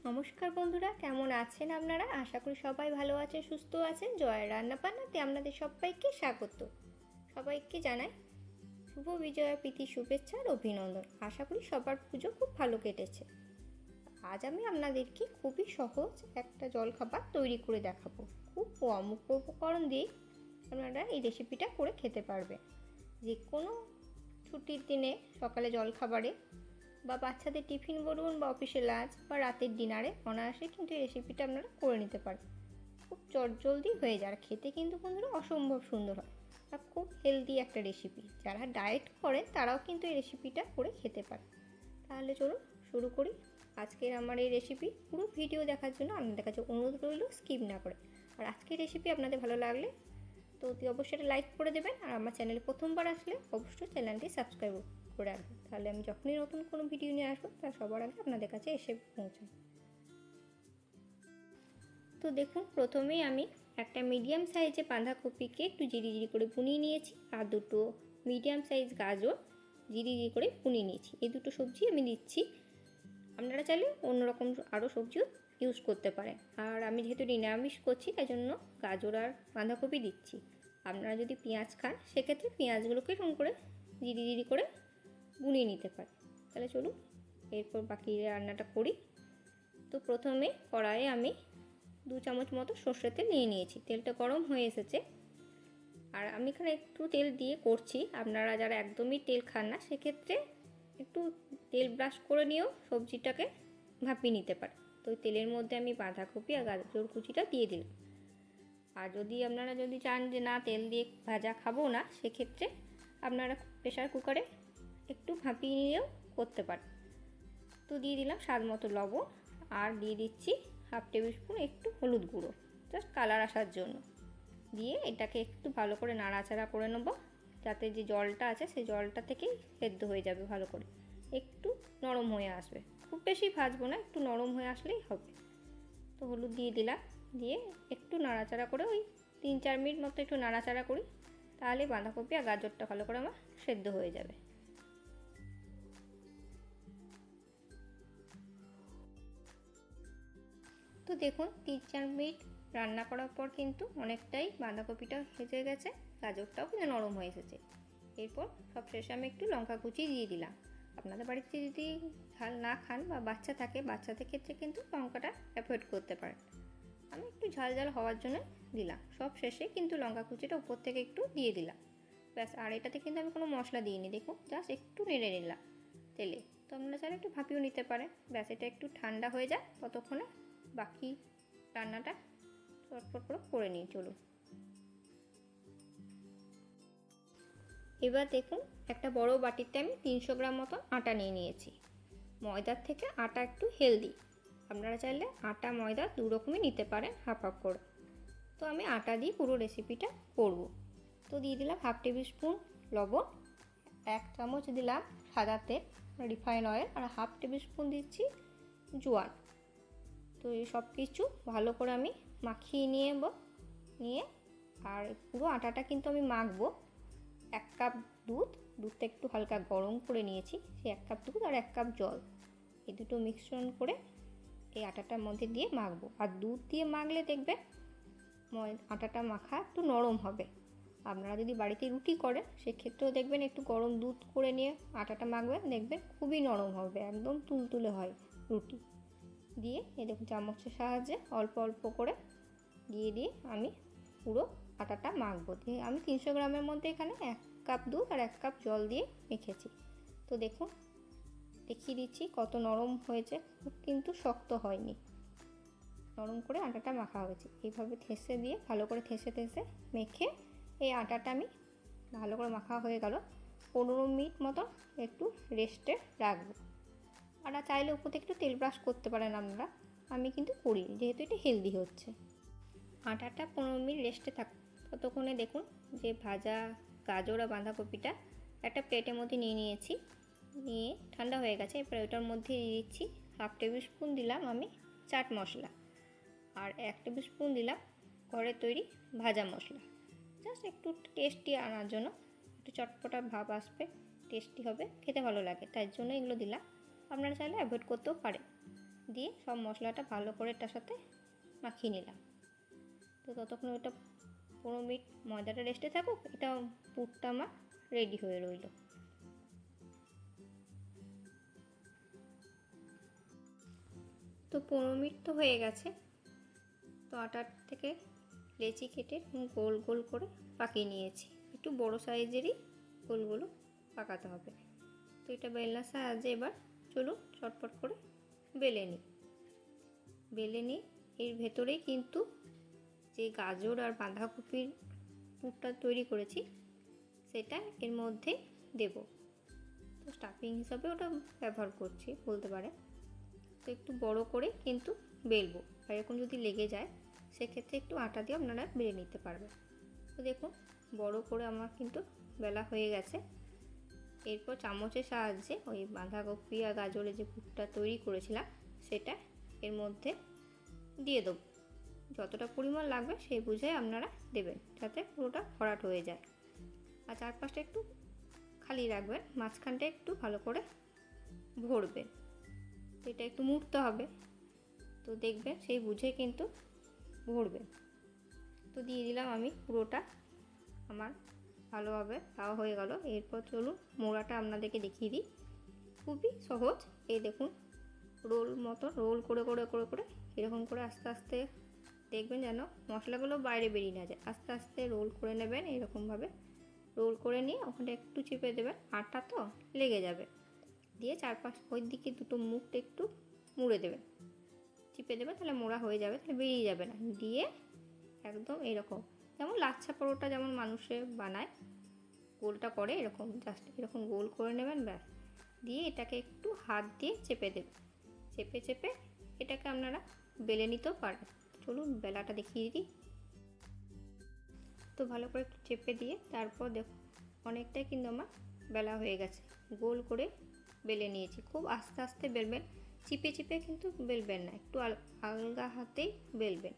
নমস্কার বন্ধুরা, কেমন আছেন আপনারা? আশা করি সবাই ভালো আছেন, সুস্থ আছেন। জয়ের রান্নাবান্নাতে আপনাদের সবাইকে স্বাগত। সবাইকে জানাই শুভ বিজয়া প্রীতি শুভেচ্ছা আর অভিনন্দন। আশা করি সবার পুজো খুব ভালো কেটেছে। আজ আমি আপনাদেরকে খুবই সহজ একটা জলখাবার তৈরি করে দেখাবো। খুব কম উপকরণ দিয়েই আপনারা এই রেসিপিটা করে খেতে পারবেন। যে কোনো ছুটির দিনে সকালে জলখাবারে বা বাচ্চাদের টিফিন বলুন বা অফিসে লাঞ্চ বা রাতের ডিনারে অনায়াসে কিন্তু এই রেসিপিটা আপনারা করে নিতে পারেন। খুব চটজলদি হয়ে যায়, আর খেতে কিন্তু বন্ধুরা অসম্ভব সুন্দর হয় আর খুব হেলদি একটা রেসিপি। যারা ডায়েট করেন তারাও কিন্তু এই রেসিপিটা করে খেতে পারে। তাহলে চলুন শুরু করি আজকের আমার এই রেসিপি। পুরো ভিডিও দেখার জন্য আপনাদের কাছে অনুরোধ রইল স্কিপ না করে। আর আজকের রেসিপি আপনাদের ভালো লাগলে তো অবশ্যই লাইক করে দেবেন, আর আমার চ্যানেলে প্রথমবার আসলে অবশ্যই চ্যানেলটি সাবস্ক্রাইব করে রাখবেন। তাহলে আমি যখনই নতুন কোনো ভিডিও নিয়ে আসবো তার সবার আগে আপনাদের কাছে এসে পৌঁছায়। তো দেখুন, প্রথমেই আমি একটা মিডিয়াম সাইজে বাঁধাকপিকে একটু জিরি করে বুনিয়ে নিয়েছি, আর দুটো মিডিয়াম সাইজ গাজর জিরি করে বুনিয়ে নিয়েছি। এই দুটো সবজি আমি দিচ্ছি। আপনারা চাইলে অন্যরকম আরও সবজিও ইউজ করতে পারেন, আর আমি যেহেতু নিরামিষ করছি তাই জন্য গাজর আর বাঁধাকপি দিচ্ছি। আপনারা যদি পেঁয়াজ খান সেক্ষেত্রে পেঁয়াজগুলোকে এরকম করে জিরি করে বুনিয়ে নিতে পারেন। তাহলে চলুন এরপর বাকি রান্নাটা করি। তো প্রথমে কড়াইয়ে আমি 2 চামচ মতো সর্ষের তেল নিয়ে নিয়েছি। তেলটা গরম হয়ে এসেছে, আর আমি এখানে একটু তেল দিয়ে করছি। আপনারা যারা একদমই তেল খান না সেক্ষেত্রে একটু তেল ব্রাশ করে নিয়েও সবজিটাকে ভাপিয়ে নিতে পারে। তো ওই তেলের মধ্যে আমি বাঁধাকপি আর গাজর কুচিটা দিয়ে দিলাম। আর যদি আপনারা চান যে না তেল দিয়ে ভাজা খাবো না, সেক্ষেত্রে আপনারা প্রেশার কুকারে একটু ভাপিয়ে নিয়েও করতে পারেন। তো দিয়ে দিলাম স্বাদ মতো লবণ, আর দিয়ে দিচ্ছি 1/2 টেবিল স্পুন একটু হলুদ গুঁড়ো, জাস্ট কালার আসার জন্য। দিয়ে এটাকে একটু ভালো করে নাড়াচাড়া করে নেব, যাতে যে জলটা আছে সেই জলটা থেকেই সেদ্ধ হয়ে যাবে, ভালো করে একটু নরম হয়ে আসবে। খুব বেশি ভাজবো না, একটু নরম হয়ে আসলেই হবে। তো হলুদ দিয়ে দিলাম, দিয়ে একটু নাড়াচাড়া করে ওই 3-4 মিনিট মতো একটু নাড়াচাড়া করি, তাহলে বাঁধাকপি আর গাজরটা ভালো করে আমার সেদ্ধ হয়ে যাবে। তো দেখুন 3-4 মিনিট রান্না করার পর কিন্তু অনেকটাই বাঁধাকপিটা ভেজে গেছে, গাজরটাও কিন্তু নরম হয়ে এসেছে। এরপর সবশেষে আমি একটু লঙ্কা কুচি দিয়ে দিলাম। আপনাদের বাড়িতে যদি ঝাল না খান বা বাচ্চা থাকে, বাচ্চাদের ক্ষেত্রে কিন্তু লঙ্কাটা অ্যাভয়েড করতে পারেন। আমি একটু ঝাল হওয়ার জন্য দিলাম। সব শেষে কিন্তু লঙ্কা কুচিটা উপর থেকে একটু দিয়ে দিলাম, ব্যাস। আর এটাতে কিন্তু আমি কোনো মশলা দিইনি, দেখুন জাস্ট একটু নেড়ে নিলাম তেলে। তো আপনারা চাইলে একটু ভাপিও নিতে পারেন। ব্যাস, এটা একটু ঠান্ডা হয়ে যায় ততক্ষণে বাকি রান্নাটা চটপট করে নিই। চলুন এবার দেখুন, একটা বড় বাটিতে আমি 300 গ্রাম মতো আটা নিয়ে নিয়েছি। ময়দার থেকে আটা একটু হেলদি, আপনারা চাইলে আটা ময়দা দু রকমই নিতে পারেন, হাফ করে। তো আমি আটা দিয়ে পুরো রেসিপিটা করব। তো দিয়ে দিলাম 1/2 টেবিল স্পুন লবণ, 1 চামচ দিলাম সাদা তেল রিফাইন অয়েল, আর 1/2 টেবিল স্পুন দিচ্ছি জোয়ান। তো এই সব কিছু ভালো করে আমি মাখিয়ে নিয়ে আর পুরো আটাটা কিন্তু আমি মাখবো। 1 কাপ দুধটা একটু হালকা গরম করে নিয়েছি, সেই 1 কাপ দুধ আর 1 কাপ জল, এই দুটো মিশ্রণ করে এই আটাটার মধ্যে দিয়ে মাখবো। আর দুধ দিয়ে মাখলে দেখবেন আটাটা মাখা একটু নরম হবে। আপনারা যদি বাড়িতে রুটি করেন সেক্ষেত্রেও দেখবেন একটু গরম দুধ করে নিয়ে আটাটা মাখবেন, দেখবেন খুবই নরম হবে, একদম তুলতুলে হয় রুটি। দিয়ে এই দেখুন চামচের সাহায্যে অল্প অল্প করে দিয়ে আমি পুরো আটাটা মাখবো। দিয়ে আমি 300 গ্রামের মধ্যে এখানে 1 কাপ দুধ আর 1 কাপ জল দিয়ে মেখেছি। তো দেখুন দেখিয়ে দিচ্ছি কত নরম হয়েছে, খুব কিন্তু শক্ত হয়নি, নরম করে আটাটা মাখা হয়েছে। এইভাবে থেসে দিয়ে ভালো করে থেসে মেখে এই আটাটা আমি ভালো করে মাখা হয়ে গেল 15 মিনিট মতো একটু রেস্টে রাখবো। আর চাইলে উপর থেকে একটু তেল ব্রাশ করতে পারেন আপনারা, আমি কিন্তু করিনি যেহেতু এটা হেলদি হচ্ছে। আটাটা 15 মিনিট রেস্টে থাক, ততক্ষণে দেখুন যে ভাজা গাজর আর বাঁধাকপিটা একটা প্লেটের মধ্যে নিয়ে নিয়েছি, নিয়ে ঠান্ডা হয়ে গেছে। এরপরে ওটার মধ্যে দিয়ে দিচ্ছি 1/2 টেবিল স্পুন দিলাম আমি চাট মশলা, আর 1 টেবিল স্পুন দিলাম ঘরে তৈরি ভাজা মশলা, জাস্ট একটু টেস্টি আনার জন্য, একটু চটপটা ভাব আসবে, টেস্টি হবে, খেতে ভালো লাগে, তাই জন্য এগুলো দিলাম। আপনারা চাইলে অ্যাভয়েড করতেও পারেন। দিয়ে সব মশলাটা ভালো করে এটার সাথে মাখিয়ে নিলাম। তো ততক্ষণ ওটা 15 মিনিট ময়দাটা রেস্টে থাকুক, এটা পুরটা আমার রেডি হয়ে রইল। তো 15 মিনিট তো হয়ে গেছে। তো আটার থেকে লেচি কেটে গোল গোল করে পাকিয়ে নিয়েছি। একটু বড় সাইজেরই গোলগুলো পাকাতে হবে। তো এটা বেলনার সাহায্যে এবার চলুন চটপট করে বেলে নিই। বেলে নিই এর ভেতরেই কিন্তু যে গাজর আর বাঁধাকপির পুরটা তৈরি করেছি সেটা এর মধ্যে দেব। তো স্টাফিং হিসাবে ওটা ব্যবহার করছি বলতে পারে। তো একটু বড় করে কিন্তু বেলবো, আর এরকম যদি লেগে যায় সেক্ষেত্রে একটু আটা দিয়ে আপনারা বেলে নিতে পারবেন। তো দেখুন বড় করে আমার কিন্তু বেলা হয়ে গেছে। এরপর চামচের সাহায্যে ওই বাঁধাকপি আর গাজরের যে পুরটা তৈরি করেছিলাম সেটা এর মধ্যে দিয়ে দেবো। যতটা পরিমাণ লাগবে সেই বুঝে আপনারা দেবেন, যাতে পুরোটা ভরাট হয়ে যায়। আর চারপাশটা একটু খালি রাখবেন, মাঝখানটা একটু ভালো করে ভরবেন। এটা একটু মুড়তে হবে, তো দেখবেন সেই বুঝে কিন্তু ভরবেন। তো দিয়ে দিলাম আমি পুরোটা, আমার ভালোভাবে দেওয়া হয়ে গেল। এরপর চলুন মোড়াটা আপনাদেরকে দেখিয়ে দিই। খুবই সহজ। এই দেখুন রোল মতো রোল করে করে করে করে এরকম করে আস্তে আস্তে দেখবেন যেন মশলাগুলো বাইরে বেরিয়ে না যায়। আস্তে আস্তে রোল করে নেবেন, এরকমভাবে রোল করে নিয়ে ওখানটা একটু চেপে দেবেন, আটা তো লেগে যাবে। দিয়ে চারপাশ ওই দিকে দুটো মুখটা একটু মুড়ে দেবেন, চিপে দেবেন, তাহলে মোড়া হয়ে যাবে, তাহলে বেরিয়ে যাবে না। দিয়ে একদম এরকম যেমন লাচ্ছা পরোটা যেমন মানুষে বানায় গোলটা করে, এরকম জাস্ট এরকম গোল করে নেবেন ব্যাস। দিয়ে এটাকে একটু হাত দিয়ে চেপে দেবেন, চেপে চেপে এটাকে আপনারা বেলে নিতেও পারেন। চলুন বেলাটা দেখিয়ে দিই। তো ভালো করে একটু চেপে দিয়ে তারপর দেখুন অনেকটাই কিন্তু আমার বেলা হয়ে গেছে। গোল করে বেলে নিয়েছি। খুব আস্তে আস্তে বেলবেন, চিপে চিপে কিন্তু বেলবেন না, একটু আলগা হাতেই বেলবেন।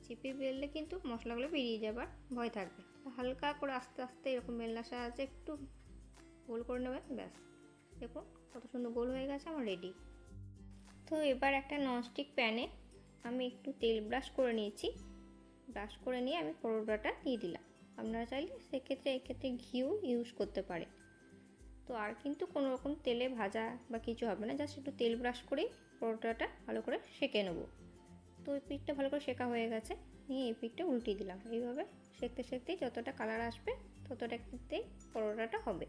চিপে বেললে কিন্তু মশলাগুলো বেরিয়ে যাবার ভয় থাকবে। হালকা করে আস্তে আস্তে এরকম বেলনার সাহায্যে একটু গোল করে নেবেন ব্যাস। দেখুন কত সুন্দর গোল হয়ে গেছে আমার রেডি। তো এবার একটা ননস্টিক প্যানে আমি একটু তেল ব্রাশ করে নিয়েছি। ব্রাশ করে নিয়ে আমি পরোটাটা দিয়ে দিলাম। আপনারা চাইলে এক্ষেত্রে ঘিও ইউজ করতে পারেন। তো আর কিন্তু কোনো রকম তেলে ভাজা বা কিছু হবে না, জাস্ট একটু তেল ব্রাশ করেই পরোটাটা ভালো করে সেঁকে নেবো। তো ওই পিঠটা ভালো করে শেকা হয়ে গেছে, নিয়ে এই পিঠটা উল্টিয়ে দিলাম। এইভাবে সেঁকতে সেঁকতেই যতটা কালার আসবে ততটা ক্ষেত্রেই পরোটাটা হবে।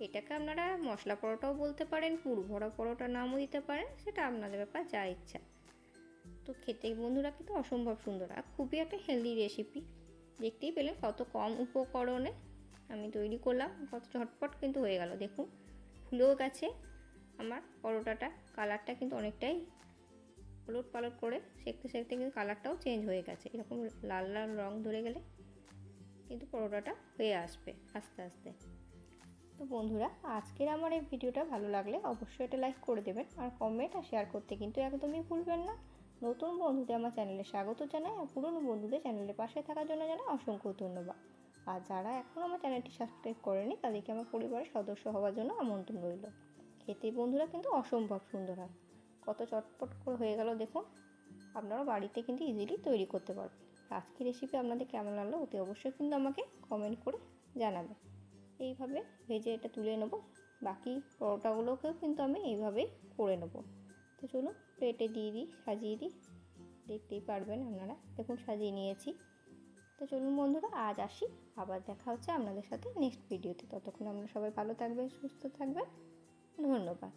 এটাকে আপনারা মশলা পরোটাও বলতে পারেন, পুর ভরা পরোটা নামও দিতে পারেন, সেটা আপনাদের ব্যাপার, যা ইচ্ছা। তো খেতে বন্ধুরা কিন্তু অসম্ভব সুন্দর আর খুবই একটা হেলদি রেসিপি। দেখতেই পেলেন কত কম উপকরণে আমি তৈরি করলাম, কত ঝটপট কিন্তু হয়ে গেল। দেখুন ফুলেও গেছে আমার পরোটাটা, কালারটা কিন্তু অনেকটাই ওলট পালট করে সেঁকতে সেঁকতে কিন্তু কালারটাও চেঞ্জ হয়ে গেছে। এরকম লাল লাল রং ধরে গেলে কিন্তু পরোটাটা হয়ে আসবে আস্তে আস্তে। তো বন্ধুরা আজকের আমার এই ভিডিওটা ভালো লাগলে অবশ্যই এটা লাইক করে দেবেন, আর কমেন্ট আর শেয়ার করতে কিন্তু একদমই ভুলবেন না। নতুন বন্ধুদের আমার চ্যানেলে স্বাগত জানাই, আর পুরনো বন্ধুদের চ্যানেলের পাশে থাকার জন্য জানাই অসংখ্য ধন্যবাদ। আর যারা এখনও আমার চ্যানেলটি সাবস্ক্রাইব করেনি তাদেরকে আমার পরিবারের সদস্য হওয়ার জন্য আমন্ত্রণ রইল। খেতে বন্ধুরা কিন্তু অসম্ভব সুন্দর হয়, কত চটপট করে হয়ে গেল দেখুন। আপনারাও বাড়িতে কিন্তু ইজিলি তৈরি করতে পারবেন। আজকের রেসিপি আপনাদের কেমন লাগলো অতি অবশ্যই কিন্তু আমাকে কমেন্ট করে জানাবেন। এইভাবে ভেজে এটা তুলে নেব, বাকি পরোটাগুলোকেও কিন্তু আমি এইভাবেই করে নেব। তো চলুন প্লেটে দিয়ে দিই, সাজিয়ে দিই, দেখতেই পারবেন আপনারা। দেখুন সাজিয়ে নিয়েছি। তো চলুন বন্ধুরা আজ আসি, আবার দেখা হচ্ছে আপনাদের সাথে নেক্সট ভিডিওতে। ততক্ষণ আপনারা সবাই ভালো থাকবেন, সুস্থ থাকবেন। ধন্যবাদ।